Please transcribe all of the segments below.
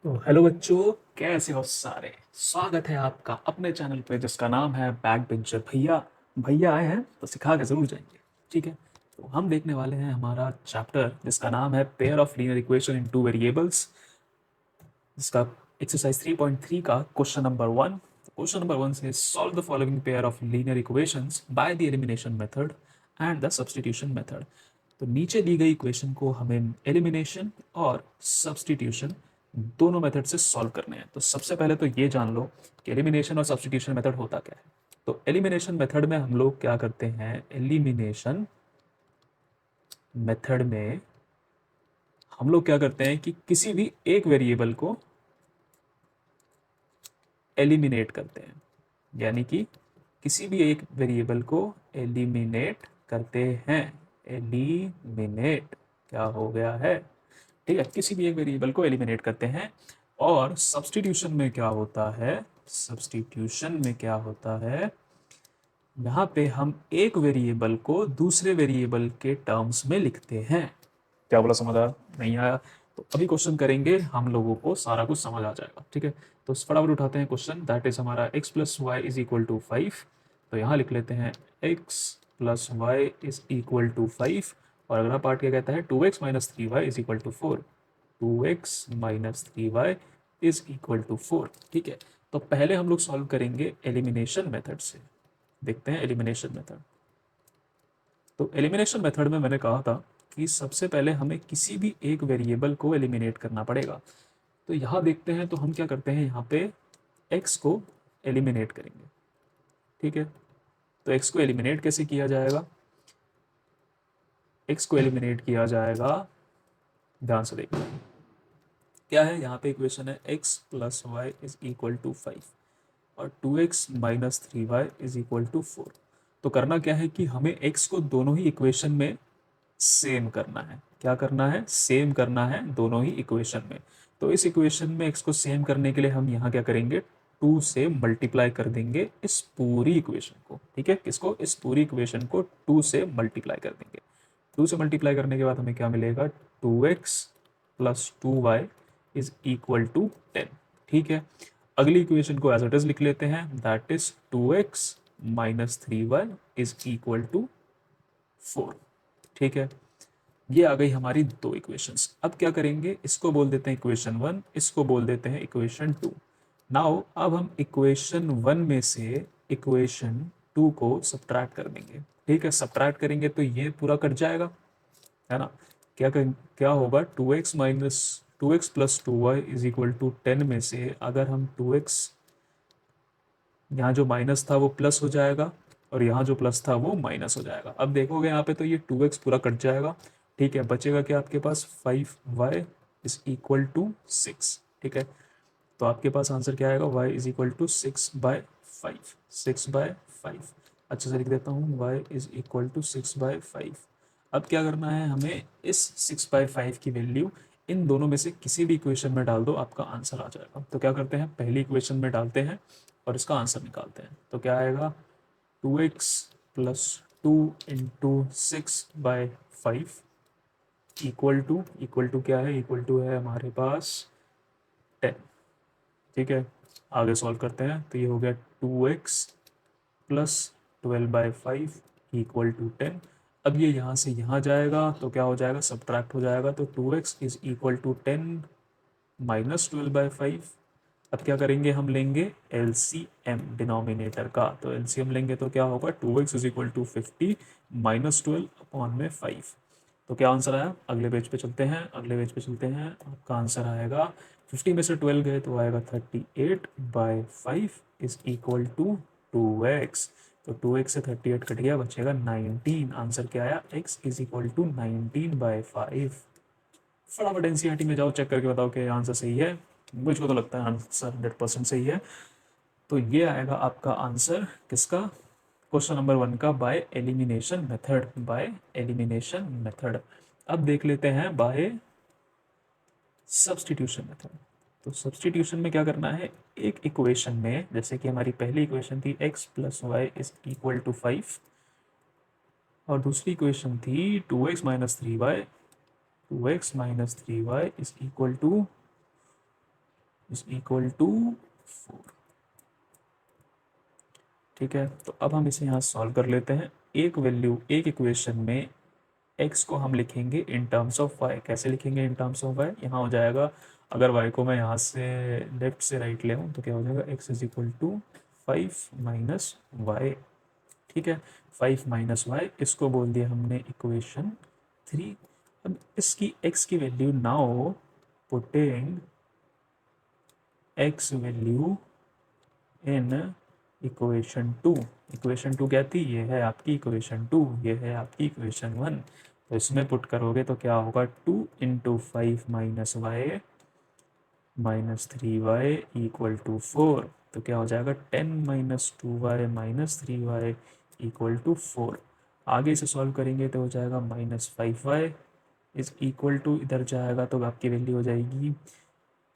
तो हेलो बच्चों, कैसे हो सारे। स्वागत है आपका अपने चैनल पे जिसका नाम है बैक बेंचर भैया। भैया आए हैं तो सिखा के जरूर जाएंगे। ठीक है, तो हम देखने वाले हैं हमारा चैप्टर जिसका नाम है pair of linear equation in two variables, जिसका एक्सरसाइज 3.3 का क्वेश्चन नंबर 1। क्वेश्चन नंबर 1 से solve the following pair of linear equations by the elimination method and the substitution method. तो नीचे दी गई इक्वेशन को हमें एलिमिनेशन और सब्स्टिट्यूशन दोनों मेथड से सॉल्व करने हैं। तो सबसे पहले तो ये जान लो कि एलिमिनेशन और सब्स्टिट्यूशन मेथड होता क्या है। तो एलिमिनेशन मेथड में हम लोग क्या करते हैं, एलिमिनेशन मेथड में हम लोग क्या करते हैं कि किसी भी एक वेरिएबल को एलिमिनेट करते हैं, यानी कि किसी भी एक वेरिएबल को एलिमिनेट करते हैं। एलिमिनेट क्या हो गया है, ठीक है, किसी भी एक वेरिएबल को एलिमिनेट करते हैं। और सब्स्टिट्यूशन में क्या होता है, सब्स्टिट्यूशन में क्या होता है, यहाँ पे हम एक वेरिएबल को दूसरे वेरिएबल के टर्म्स में लिखते हैं। क्या बोला, समझ आया नहीं आया? तो अभी क्वेश्चन करेंगे, हम लोगों को सारा कुछ समझ आ जाएगा। ठीक है, तो फटाफट उठाते हैं क्वेश्चन। दैट इज हमारा x plus y is equal to 5। तो यहाँ लिख लेते हैं x plus y is equal to 5। और अगला पार्ट क्या कहता है, 2x minus three y is equal to 4। 2x minus three y is equal to 4। ठीक है, तो पहले हम लोग सॉल्व करेंगे एलिमिनेशन मेथड से। देखते हैं एलिमिनेशन मेथड। तो एलिमिनेशन मेथड में मैंने कहा था कि सबसे पहले हमें किसी भी एक वेरिएबल को एलिमिनेट करना पड़ेगा। तो यहाँ देखते हैं, तो हम क्या करते हैं, यहाँ पे x को एलिमिनेट करेंगे। ठीक है, तो x को एलिमिनेट कैसे किया जाएगा, x को एलिमिनेट किया जाएगा, ध्यान से देखना है क्या है। यहाँ पे इक्वेशन है x plus y is equal to 5 और 2x minus three y is equal to 4। तो करना क्या है कि हमें x को दोनों ही इक्वेशन में सेम करना है। क्या करना है, सेम करना है दोनों ही इक्वेशन में। तो इस इक्वेशन में x को सेम करने के लिए हम यहाँ क्या करेंगे, 2 से मल्टीप्लाई कर देंगे इस पूरी इक्वेशन को। ठीक है, किसको, इस पूरी इक्वेशन को 2 से मल्टीप्लाई कर देंगे। 2 से मल्टीप्लाई करने के बाद हमें क्या मिलेगा, 2x plus 2y is equal to 10। ठीक है, अगली इक्वेशन को एज इट इज लिख लेते हैं, that is 2x minus three y is equal to 4। ठीक है, ये आ गई हमारी दो इक्वेशंस। अब क्या करेंगे, इसको बोल देते हैं इक्वेशन 1, इसको बोल देते हैं इक्वेशन 2। नाउ अब हम इक्वेशन 1 में से इक्वेशन 2 को सब्ट्रैक्ट कर देंगे। ठीक है, सब्ट्रैक्ट करेंगे तो ये पूरा कट जाएगा, है ना। क्या होगा, 2x minus 2x plus 2y is equal to 10 में से अगर हम 2x, यहाँ जो माइनस था वो प्लस हो जाएगा और यहाँ जो प्लस था वो माइनस हो जाएगा। अब देखोगे यहाँ पे तो ये 2x पूरा कट जाएगा। ठीक है, बचेगा क्या आपके पास, 5y इज इक्वल टू 6। ठीक है, तो आपके पास आंसर क्या आएगा, y इज इक्वल टू 6/5। 6/5 अच्छे से लिख देता हूँ, y इज इक्वल टू 6/5। अब क्या करना है, हमें इस 6/5 की वैल्यू इन दोनों में से किसी भी इक्वेशन में डाल दो, आपका आंसर आ जाएगा। तो क्या करते हैं, पहली इक्वेशन में डालते हैं और इसका आंसर निकालते हैं। तो क्या आएगा, 2x plus 2 into 6/5 equal to क्या है, इक्वल टू है हमारे पास 10। ठीक है, आगे सॉल्व करते हैं। तो ये हो गया 2x प्लस 12/5 इक्वल टू 10। अब ये यहाँ से यहाँ जाएगा तो क्या हो जाएगा, सब्ट्रैक्ट हो जाएगा। तो 2x is equal to 10 minus 12/5। अब क्या करेंगे, हम लेंगे एलसीएम डिनोमिनेटर का। तो एलसीएम लेंगे तो क्या होगा, 2x is equal to 50 minus 12 upon में 5। तो क्या आंसर आया, अगले पेज पे चलते हैं, अगले पेज पे चलते हैं। आपका आंसर आएगा 50 में से 12 गए तो आएगा 38/5 इज इक्वल टू 2x। तो 2x से 38 कट गया, बचेगा 19। आंसर क्या आया, x इज इक्वल टू 19/5। फटाफट एनसीईआरटी में जाओ, चेक करके बताओ कि आंसर सही है। मुझको तो लगता है आंसर 100% सही है। तो ये आएगा आपका आंसर किसका, क्वेश्चन नंबर 1 का, by elimination method. By elimination method. अब देख लेते हैं बाय सब्सटीट्यूशन मेथड। तो सब्सटीट्यूशन में क्या करना है, एक इक्वेशन में, जैसे कि हमारी पहली इक्वेशन थी x plus y is equal to 5 और दूसरी इक्वेशन थी 2x minus three y, 2x minus three y is equal to is equal to 4। ठीक है, तो अब हम इसे यहाँ सॉल्व कर लेते हैं। एक इक्वेशन में x को हम लिखेंगे इन टर्म्स ऑफ y। कैसे लिखेंगे इन टर्म्स ऑफ y? यहाँ हो जाएगा, अगर y को मैं यहाँ से लेफ्ट से राइट ले आऊँ तो क्या हो जाएगा, x is equal to 5 minus y. ठीक है, 5 माइनस वाई, इसको बोल दिया हमने इक्वेशन 3। अब इसकी x की value now putting x value in equation 2। Equation 2 क्या थी? ये है आपकी इक्वेशन 2, ये है आपकी इक्वेशन 1। तो इसमें पुट करोगे तो क्या होगा, 2 into 5 minus y minus 3y equal to 4। तो क्या हो जाएगा, 10 minus 2y minus 3y equal to 4। आगे इसे सॉल्व करेंगे तो हो जाएगा minus 5y is equal to, इधर जाएगा तो आपकी वैल्यू हो जाएगी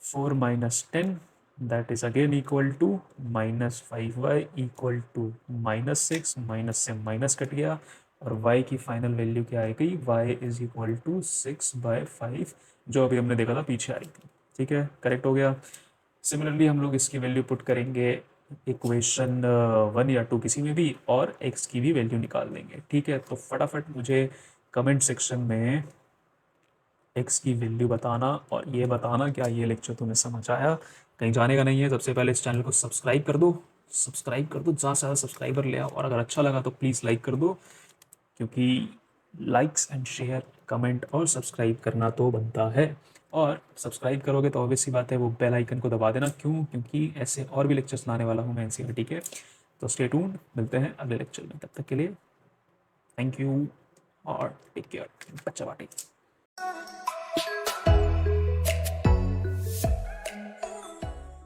4 minus 10, that is again equal to minus 5y equal to minus 6। Minus से माइनस कट गया और y की फाइनल वैल्यू क्या आएगी, y इज इक्वल टू 6/5, जो अभी हमने देखा था पीछे आई थी। ठीक है, करेक्ट हो गया। सिमिलरली हम लोग इसकी वैल्यू पुट करेंगे इक्वेशन 1 या 2 किसी में भी, और x की भी वैल्यू निकाल लेंगे। ठीक है, तो फटाफट मुझे कमेंट सेक्शन में x की वैल्यू बताना और ये बताना क्या ये लेक्चर तुम्हें समझ आया। कहीं जाने का नहीं है, सबसे पहले इस चैनल को सब्सक्राइब कर दो, सब्सक्राइब कर दो, ज़्यादा से ज़्यादा सब्सक्राइबर ले आओ, और अगर अच्छा लगा तो प्लीज़ लाइक कर दो, क्योंकि लाइक्स एंड शेयर, कमेंट और सब्सक्राइब करना तो बनता है। और सब्सक्राइब करोगे तो ऑब्वियस सी बात है वो बेल आइकन को दबा देना। क्यों? क्योंकि ऐसे और भी लेक्चर्स लाने वाला हूँ मैं एनसीईआरटी के। तो स्टे ट्यून्ड, मिलते हैं अगले लेक्चर में, तब तक के लिए थैंक यू और टेक केयर। बच्चा बाटी।